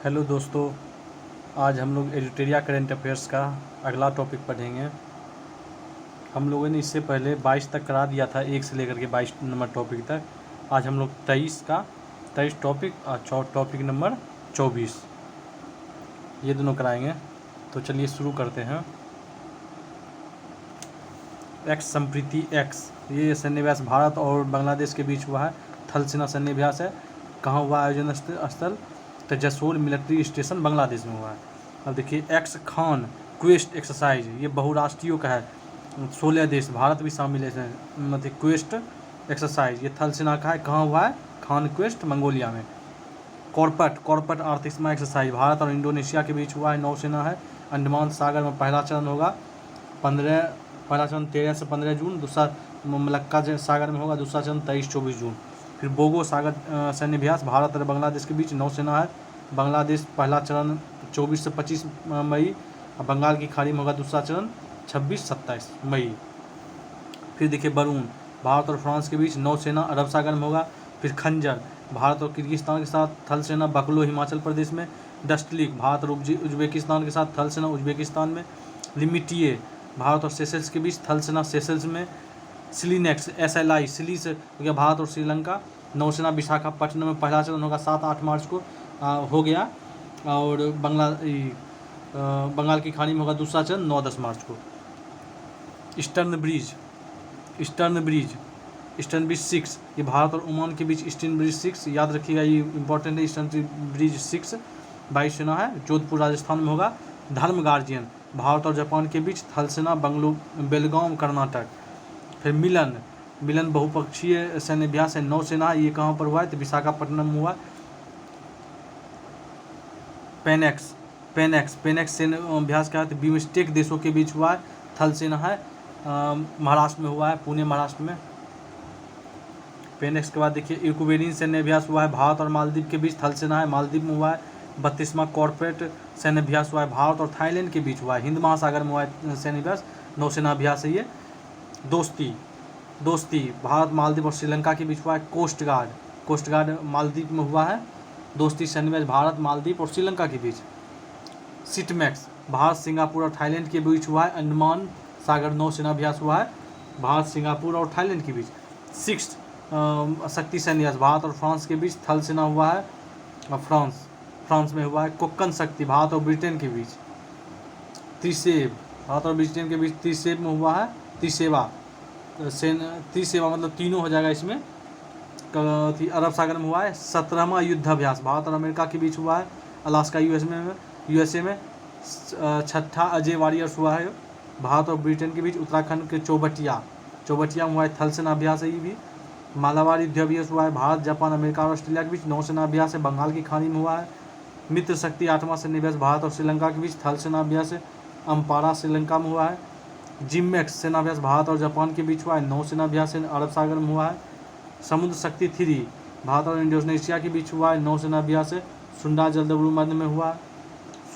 Hello दोस्तों, आज हम लोग एडिटोरिया करंट अफेयर्स का अगला टॉपिक पढ़ेंगे। हम लोगों ने इससे पहले 22 तक करा दिया था, 1 से लेकर के 22 नंबर टॉपिक तक। आज हम लोग 23 टॉपिक और टॉपिक नंबर 24 ये दोनों कराएंगे। तो चलिए शुरू करते हैं। एक्स संप्रीति एक्स, ये सैन्याभ्यास भारत और बांग्लादेश के बीच हुआ है। थल सेना सैन्याभ्यास है। कहाँ हुआ आयोजन स्थल? तो जसोल मिलिट्री स्टेशन बांग्लादेश में हुआ है। अब देखिए एक्स खान क्वेस्ट एक्सरसाइज, ये बहुराष्ट्रीय का है, 16 देश, भारत भी शामिल है मतलब क्वेस्ट एक्सरसाइज, ये थल सेना का है। कहाँ हुआ है? खान क्वेस्ट मंगोलिया में। कॉर्पट आर्थिक सीमा एक्सरसाइज, भारत और इंडोनेशिया के बीच हुआ है, नौसेना है। अंडमान सागर में पहला चरण होगा, पहला चरण 13 से 15 जून, दूसरा मलक्का सागर में होगा, दूसरा चरण 23-24 जून। फिर बोगो सागर सैन्याभ्यास, भारत और बांग्लादेश के बीच नौसेना है। बांग्लादेश पहला चरण 24 से 25 मई, और बंगाल की खाड़ी में होगा दूसरा चरण 26-27 मई। फिर देखिए बरून, भारत और फ्रांस के बीच नौसेना अरब सागर में होगा। फिर खंजर, भारत और किर्गिस्तान के साथ थल सेना बकलो हिमाचल प्रदेश में। डस्टलिक, भारत और उज्बेकिस्तान के साथ थल सेना उज्बेकिस्तान में। लिमिटिए, भारत और सेशल्स के बीच थल सेना सेशल्स में। सिलीनेक्स SLI, सिली से हो गया भारत और श्रीलंका। नौसेना विशाखापट्टनम में पहला चरण होगा 7-8 मार्च को हो गया, और बंगाल की खाड़ी में होगा दूसरा चरण 9-10 मार्च को। ईस्टर्न ब्रिज 6, ये भारत और ओमान के बीच ईस्टर्न ब्रिज 6, याद रखिएगा, ये इंपॉर्टेंट है। ईस्टर्न ब्रिज 6 वायुसेना है, जोधपुर राजस्थान में होगा। धर्म गार्जियन, भारत और जापान के बीच थल सेना बेलगाम कर्नाटक। फिर मिलन बहुपक्षीय सैन्याभ्यास है, नौसेना, ये कहाँ पर हुआ है? तो विशाखापट्टनम में हुआ। पेनेक्स सैन्याभ्यास क्या है? तो बिम्स्टेक देशों के बीच हुआ है, थल सेना है, महाराष्ट्र में हुआ है, पुणे महाराष्ट्र में। पेनेक्स के बाद देखिए इक्वेरियन सैन्याभ्यास हुआ है, भारत और मालदीव के बीच, थल सेना है, मालदीव में हुआ है। 32वां कॉर्पोरेट सैन्याभ्यास हुआ है, भारत और थाईलैंड के बीच हुआ है, हिंद महासागर में हुआ है सैन्याभ्यास, नौसेना अभ्यास है ये। दोस्ती, भारत मालदीव और श्रीलंका के बीच हुआ है। कोस्ट गार्ड मालदीव में हुआ है। दोस्ती सैन्याभ्यास भारत मालदीव और श्रीलंका के बीच। सिटमैक्स, भारत सिंगापुर और थाईलैंड के बीच हुआ है, अंडमान सागर नौसेना अभ्यास हुआ है, भारत सिंगापुर और थाईलैंड के बीच। 6 शक्ति सैन्याभ्यास, भारत और फ्रांस के बीच, थल सेना हुआ है, और फ्रांस में हुआ है। कोक्कन शक्ति, भारत और ब्रिटेन के बीच। त्रिसेब, भारत और ब्रिटेन के बीच त्रिसेब में हुआ है। त्रिसेवा मतलब तीनों हो जाएगा इसमें। अरब सागर में हुआ है। 17वां युद्धाभ्यास, भारत और अमेरिका के बीच हुआ है, अलास्का USA में। 6ठा अजय वॉरियर्स हुआ है, भारत और ब्रिटेन के बीच, उत्तराखंड के चौबटिया में हुआ है, थल सेना अभ्यास है ये भी। मालाबार युद्धाभ्यास हुआ है, भारत जापान अमेरिका और ऑस्ट्रेलिया के बीच, नौसेना अभ्यास है, बंगाल की खाड़ी में हुआ है। मित्र शक्ति 8वां सैन्याभ्यास, भारत और श्रीलंका के बीच, थल सेना अभ्यास है, अम्पारा श्रीलंका में हुआ है। जिम्मैक्स सेनाभ्यास, भारत और जापान के बीच हुआ है, नौसेना अभ्यास अरब सागर में हुआ है। समुद्र शक्ति 3, भारत और इंडोनेशिया के बीच हुआ है, नौसेना अभ्यास है, सुंडा जलदुर्मद में हुआ है।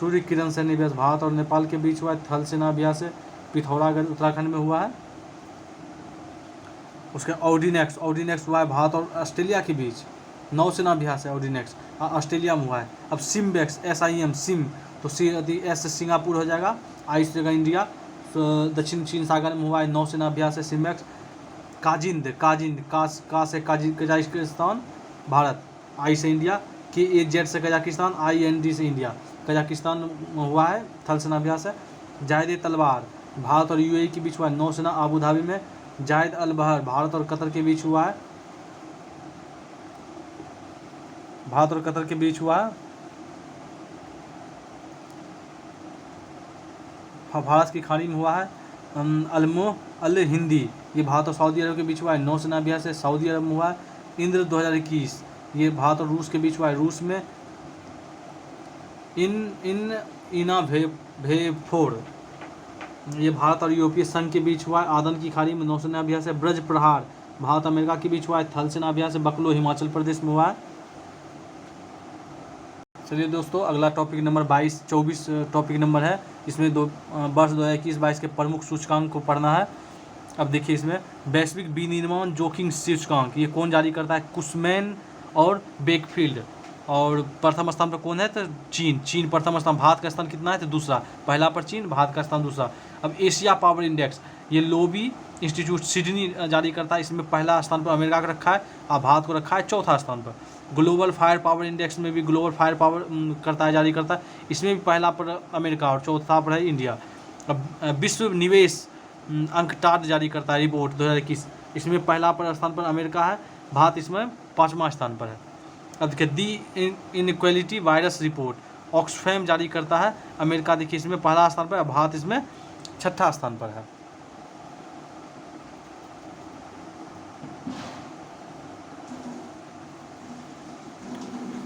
सूर्य किरण सैन्याभ्यास, भारत और नेपाल के बीच हुआ है, थल सेना अभ्यास है, पिथौरागढ़ उत्तराखंड में हुआ है। उसके ऑर्डिनेक्स हुआ है, भारत और ऑस्ट्रेलिया के बीच, नौसेना अभ्यास है, ऑर्डिनेक्स ऑस्ट्रेलिया में हुआ है। अब सिम्बेक्स SIM, तो S से सिंगापुर हो जाएगा, I से जगह इंडिया, तो दक्षिण चीन सागर में हुआ है, नौसेना अभ्यास है सिम्बेक्स। काजिंद का से कजाकिस्तान भारत, I से इंडिया, KAZ से कजाकिस्तान, IND से इंडिया, कजाकिस्तान में हुआ है, थल सेना अभ्यास है। जायद तलवार, भारत और UAE के बीच हुआ है, नौसेना आबू धाबी में। जायद अल बहर, भारत और कतर के बीच हुआ है, भारत की खाड़ी में हुआ है। अलमो अल हिंदी, ये भारत और सऊदी अरब के बीच हुआ है, नौसेना अभ्यास है, सऊदी अरब में हुआ है। इंद्र 2021, ये भारत और रूस के बीच हुआ है, रूस में। इना भेफोर, ये भारत और यूरोपीय संघ के बीच हुआ है, आदन की खाड़ी में, नौसेना अभ्यास है। ब्रज प्रहार, भारत अमेरिका के बीच हुआ है, थल सेना अभ्यास है, बकलो हिमाचल प्रदेश में हुआ है। चलिए दोस्तों, अगला टॉपिक नंबर 24 टॉपिक नंबर है, इसमें वर्ष 2021-22 के प्रमुख सूचकांक को पढ़ना है। अब देखिए इसमें वैश्विक विनिर्माण जोखिम सूचकांक, ये कौन जारी करता है? कुशमैन और बेकफील्ड, और प्रथम स्थान पर कौन है तो चीन प्रथम स्थान। भारत का स्थान कितना है तो दूसरा, पहला पर चीन, भारत का स्थान दूसरा। अब एशिया पावर इंडेक्स ये लोबी इंस्टीट्यूट सिडनी जारी करता है, इसमें पहला स्थान पर अमेरिका का रखा है और भारत को रखा है चौथा स्थान पर। ग्लोबल फायर पावर इंडेक्स में भी ग्लोबल फायर पावर करता है, जारी करता है, इसमें भी पहला पर अमेरिका और चौथा पर है इंडिया। अब विश्व निवेश अंकटाड जारी करता है रिपोर्ट 2021, इसमें पहला पर स्थान पर अमेरिका है, भारत इसमें 5वां स्थान पर है। अब देखिए दी इनइक्वालिटी वायरस रिपोर्ट ऑक्सफैम जारी करता है, अमेरिका देखिए इसमें पहला स्थान पर, भारत इसमें 6ठा स्थान पर है।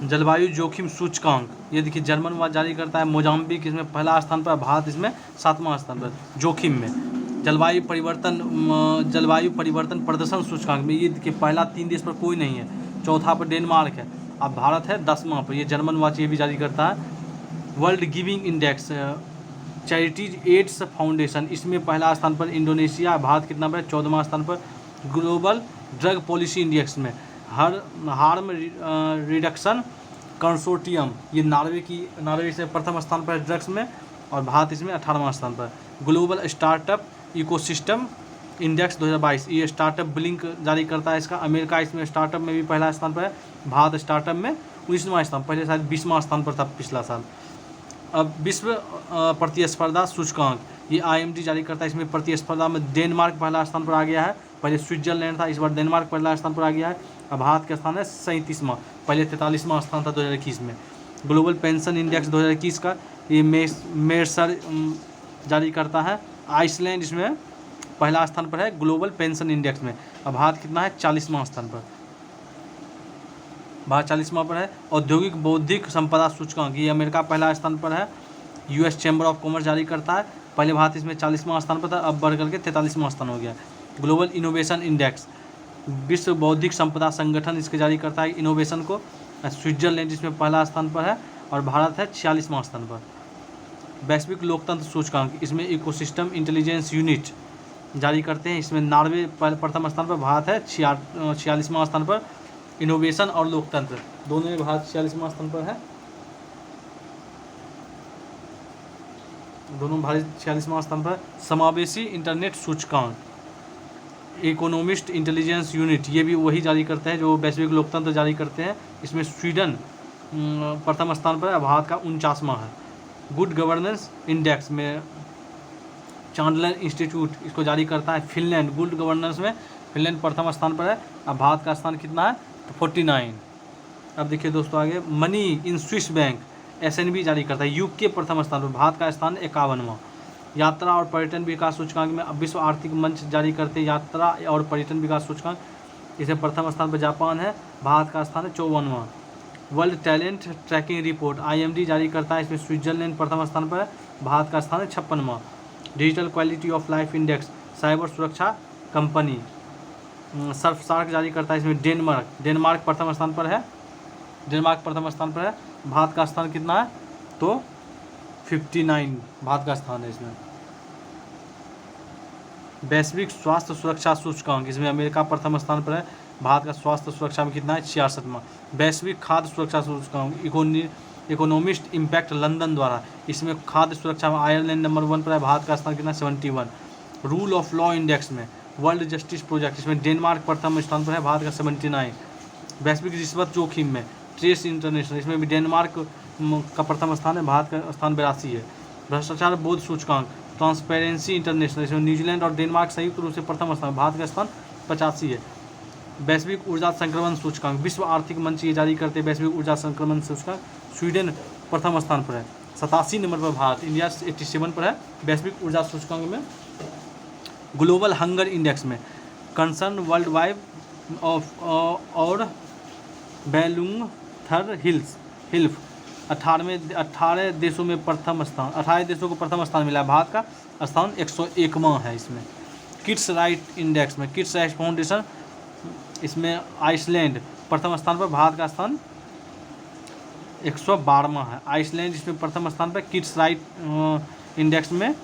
जलवायु जोखिम सूचकांक ये देखिए जर्मन जारी करता है, मोजाम्बिक इसमें पहला स्थान पर, भारत इसमें 7वां स्थान पर जोखिम में। जलवायु परिवर्तन प्रदर्शन सूचकांक में ये देखिए पहला 3 देश पर कोई नहीं है, चौथा पर डेनमार्क है, अब भारत है 10वां पर, ये जर्मन वाच ये भी जारी करता है। World giving index charities aids foundation इसमें पहला स्थान पर इंडोनेशिया, भारत कितना पर 14वां स्थान पर। ग्लोबल ड्रग पॉलिसी इंडेक्स में हार्म रिडक्शन कंसोर्टियम ये नॉर्वे से प्रथम स्थान पर है ड्रग्स में, और भारत इसमें 18वां स्थान पर। ग्लोबल स्टार्टअप इकोसिस्टम इंडेक्स 2022 ये स्टार्टअप ब्लिंक जारी करता है इसका, अमेरिका इसमें स्टार्टअप में भी पहला स्थान पर है, भारत स्टार्टअप में 19वां स्थान, पहले शायद 20वां स्थान पर था पिछला साल। अब विश्व प्रतिस्पर्धा सूचकांक ये IMD जारी करता है, इसमें प्रतिस्पर्धा में डेनमार्क पहला स्थान पर आ गया है, पहले स्विट्जरलैंड था, इस बार डेनमार्क पहला स्थान पर आ गया है। अब भारत का स्थान है 37वां, पहले 43वां स्थान था 2021 में। ग्लोबल पेंशन इंडेक्स 2021 का ये मेर्सर जारी करता है, आइसलैंड इसमें पहला स्थान पर है ग्लोबल पेंशन इंडेक्स में। अब भारत कितना है 40वां स्थान पर, भारत 40वां पर है। औद्योगिक बौद्धिक संपदा सूचकांक ये अमेरिका पहला स्थान पर है, US चैम्बर ऑफ कॉमर्स जारी करता है, पहले भारत इसमें 40वां स्थान पर था, अब बढ़ करके 43वां स्थान हो गया। ग्लोबल इनोवेशन इंडेक्स विश्व बौद्धिक संपदा संगठन इसके जारी करता है इनोवेशन को, स्विट्जरलैंड इसमें पहला स्थान पर है और भारत है 46वां स्थान पर। वैश्विक लोकतंत्र सूचकांक इसमें इकोसिस्टम इंटेलिजेंस यूनिट जारी करते हैं, इसमें नॉर्वे प्रथम स्थान पर, भारत है 46वां स्थान पर। इनोवेशन और लोकतंत्र दोनों में भारत 46वां स्थान पर है, दोनों भारत 46वां स्थान पर। समावेशी इंटरनेट सूचकांक इकोनॉमिस्ट इंटेलिजेंस यूनिट ये भी वही जारी करते हैं जो वैश्विक लोकतंत्र जारी करते हैं, इसमें स्वीडन प्रथम स्थान पर है, भारत का 49वां है। गुड गवर्नेंस इंडेक्स में चांडलर इंस्टीट्यूट इसको जारी करता है, फिनलैंड गुड गवर्नेंस में फिनलैंड प्रथम स्थान पर है, अब भारत का स्थान कितना है तो 49। अब देखिए दोस्तों आगे money in Swiss bank SNB जारी करता है, UK प्रथम स्थान पर, भारत का स्थान 51वां। यात्रा और पर्यटन विकास सूचकांक में अब विश्व आर्थिक मंच जारी करते हैं यात्रा और पर्यटन विकास सूचकांक, इसमें प्रथम स्थान पर जापान है, भारत का स्थान है 54वां। World talent tracking report IMD जारी करता है, इसमें स्विट्जरलैंड प्रथम स्थान पर है, भारत का स्थान है 56वां। Digital quality of life index cyber सुरक्षा कंपनी सर्फसार्क जारी करता है, इसमें डेनमार्क प्रथम स्थान पर है, भारत का स्थान कितना है तो 59 भारत का स्थान है इसमें। वैश्विक स्वास्थ्य सुरक्षा सूचकांक इसमें अमेरिका प्रथम स्थान पर है, भारत का स्वास्थ्य सुरक्षा में कितना है 66वां। वैश्विक खाद्य सुरक्षा सूचकांक इकोनॉमिस्ट इम्पैक्ट लंदन द्वारा, इसमें खाद्य सुरक्षा में आयरलैंड नंबर 1 पर है, भारत का स्थान कितना 71। रूल ऑफ लॉ इंडेक्स में वर्ल्ड जस्टिस प्रोजेक्ट इसमें डेनमार्क प्रथम स्थान पर है, भारत का 79। वैश्विक रिश्वत जोखिम में ट्रेस इंटरनेशनल इसमें भी डेनमार्क का प्रथम स्थान है, भारत का स्थान 82 है। भ्रष्टाचार बोध सूचकांक ट्रांसपेरेंसी इंटरनेशनल इसमें न्यूजीलैंड और डेनमार्क संयुक्त रूप से प्रथम स्थान, भारत का स्थान 85 है। वैश्विक ऊर्जा संक्रमण सूचकांक विश्व आर्थिक मंच ये जारी करते हैं, वैश्विक ऊर्जा संक्रमण सूचकांक स्वीडन प्रथम स्थान पर है, 87 नंबर पर भारत, इंडिया 87 पर है वैश्विक ऊर्जा सूचकांक में। ग्लोबल हंगर इंडेक्स में कंसर्न वर्ल्ड वाइड और बेलुंगथर हिल्फ 18 देशों में प्रथम स्थान, 18 देशों को प्रथम स्थान मिला, भारत का स्थान 101वां है इसमें। किड्स राइट इंडेक्स में किड्स राइट फाउंडेशन इसमें आइसलैंड प्रथम स्थान पर, भारत का स्थान 112वां है। आइसलैंड इसमें प्रथम स्थान पर, किड्स राइट इंडेक्स में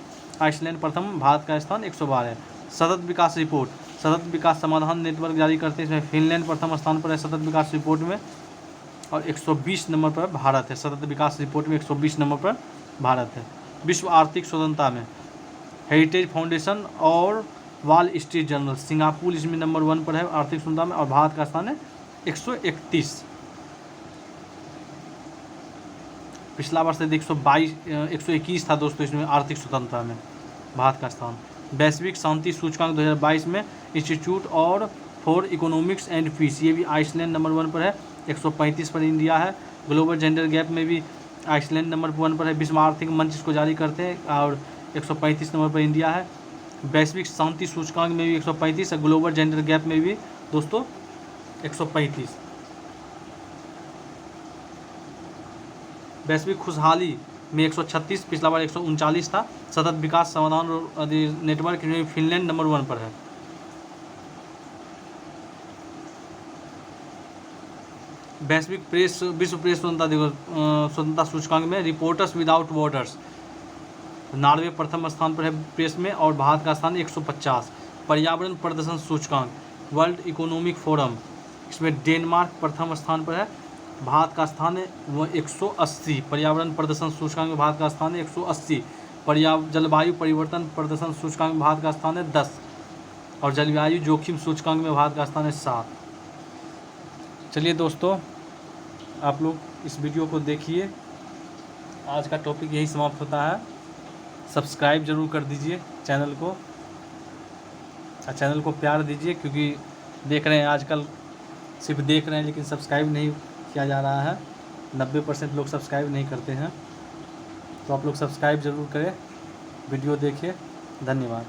आइसलैंड प्रथम, भारत का स्थान 112 है। सतत विकास रिपोर्ट सतत विकास समाधान नेटवर्क जारी करते हैं, इसमें फिनलैंड प्रथम स्थान पर है सतत विकास रिपोर्ट में। और 120 नंबर पर भारत है। सतत विकास रिपोर्ट में 120 नंबर पर भारत है। विश्व आर्थिक स्वतंत्रता में हेरिटेज फाउंडेशन और वॉल स्ट्रीट जर्नल, सिंगापुर इसमें नंबर 1 पर है आर्थिक स्वतंत्रता में, और भारत का स्थान है 131। पिछला वर्ष 121 था दोस्तों इसमें आर्थिक स्वतंत्रता में भारत का स्थान। वैश्विक शांति सूचकांक 2022 में इंस्टीट्यूट और फॉर इकोनॉमिक्स एंड पीस, ये भी आइसलैंड नंबर 1 पर है, 135 पर इंडिया है। ग्लोबल जेंडर गैप में भी आइसलैंड नंबर 1 पर है, विश्व आर्थिक मंच इसको जारी करते हैं, और 135 नंबर पर इंडिया है। वैश्विक शांति सूचकांक में भी 135 है, ग्लोबल जेंडर गैप में भी दोस्तों 135। वैश्विक खुशहाली में 136, पिछला बार 139 था। सतत विकास समाधान नेटवर्क में फिनलैंड नंबर 1 पर है। वैश्विक विश्व प्रेस स्वतंत्रता सूचकांक में रिपोर्टर्स विदाउट बॉर्डर्स, नॉर्वे प्रथम स्थान पर है प्रेस में, और भारत का स्थान 150। पर्यावरण प्रदर्शन सूचकांक वर्ल्ड इकोनॉमिक फोरम, इसमें डेनमार्क प्रथम स्थान पर है, भारत का स्थान है वो 180। पर्यावरण प्रदर्शन सूचकांक में भारत का स्थान है 180। जलवायु परिवर्तन प्रदर्शन सूचकांक में भारत का स्थान है 10, और जलवायु जोखिम सूचकांक में भारत का स्थान है 7। चलिए दोस्तों, आप लोग इस वीडियो को देखिए। आज का टॉपिक यही समाप्त होता है। सब्सक्राइब ज़रूर कर दीजिए चैनल को, और चैनल को प्यार दीजिए, क्योंकि देख रहे हैं आजकल सिर्फ देख रहे हैं लेकिन सब्सक्राइब नहीं किया जा रहा है। 90% लोग सब्सक्राइब नहीं करते हैं, तो आप लोग सब्सक्राइब ज़रूर करें, वीडियो देखिए। धन्यवाद।